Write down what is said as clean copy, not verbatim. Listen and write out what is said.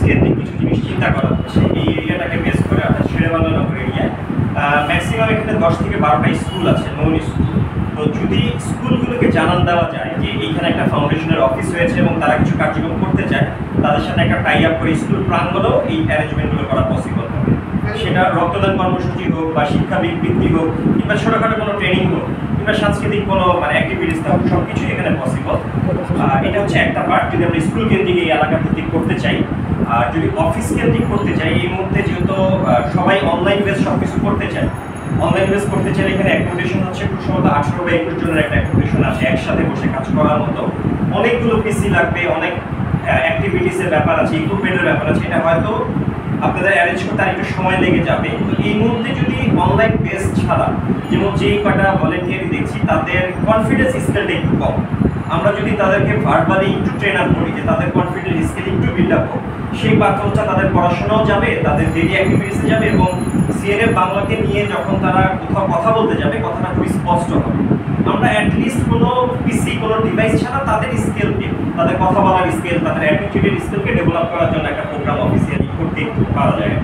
কেন্দ্রিক কিছু জিনিস চিন্তা করা হচ্ছে এই এরিয়াটাকে বেস করে, অর্থাৎ শেরেবাংলা নগর এরিয়ায় ম্যাক্সিমাম এখানে 10 থেকে 12টা স্কুল আছে, নন স্কুল। তো যদি স্কুলগুলোকে জানান দেওয়া যায় যে এইখানে একটা ফাউন্ডেশনের অফিস হয়েছে এবং তারা কিছু কার্যক্রম করতে চায়, তাদের সাথে একটা টাই আপ করে স্কুল প্রাঙ্গণেও এই অ্যারেঞ্জমেন্টগুলো করা পসিবল হবে। সেটা রক্তদান কর্মসূচি হোক বা শিক্ষা বৃত্তি হোক কিংবা ছোটোখাটো কোনো ট্রেনিং হোক কিংবা সাংস্কৃতিক কোনো অ্যাক্টিভিটিস হোক, সব কিছুই এখানে পসিবল। এটা হচ্ছে একটা পার্ট যদি আমরা স্কুল কেন্দ্রিক এই এলাকা ভিত্তিক করতে চাই। আর যদি অফিস কেন্দ্রিক করতে চাই, এই মুহূর্তে যেহেতু সবাই অনলাইন বেস সব কিছু করতে চায়, অনলাইন বেস করতে চাইলে এখানে অ্যাকোমোডেশন হচ্ছে খুব সম্ভবত 18 বা 21 জনের একটা অ্যাকোমোডেশন আছে একসাথে বসে কাজ করার মতো। অনেকগুলো পিসি লাগবে, অনেক অ্যাক্টিভিটিসের ব্যাপার আছে, ইকুইপমেন্টের ব্যাপার আছে, এটা হয়তো আপনাদের অ্যারেঞ্জ করতে আর একটু সময় লেগে যাবে। তো এই মুহূর্তে যদি অনলাইন বেস ছাড়া যেমন যেই কটা ভলেন্টিয়ারি দেখছি তাদের কনফিডেন্স স্কেলটা একটু কম, আমরা যদি তাদেরকে ভার্বালি একটু ট্রেন আপ করি যে তাদের কনফিডেন্স স্কেল একটু বিল্ড আপ হোক, সেই পাথরটা তাদের পড়াশোনাও যাবে, তাদের ডেইলি অ্যাক্টিভিটিসে যাবে এবং সিএনএফ বাংলাকে নিয়ে যখন তারা কোথাও কথা বলতে যাবে কথাটা খুবই স্পষ্ট হবে। আমরা অ্যাটলিস্ট কোনো পিসি কোনো ডিভাইস ছাড়া তাদের স্কেলকে, তাদের কথা বলার স্কেল, তাদের অ্যাটিটিউডের স্কেলকে ডেভেলপ করার জন্য একটা প্রোগ্রাম অফিসিয়ালি করতে পারা যায়।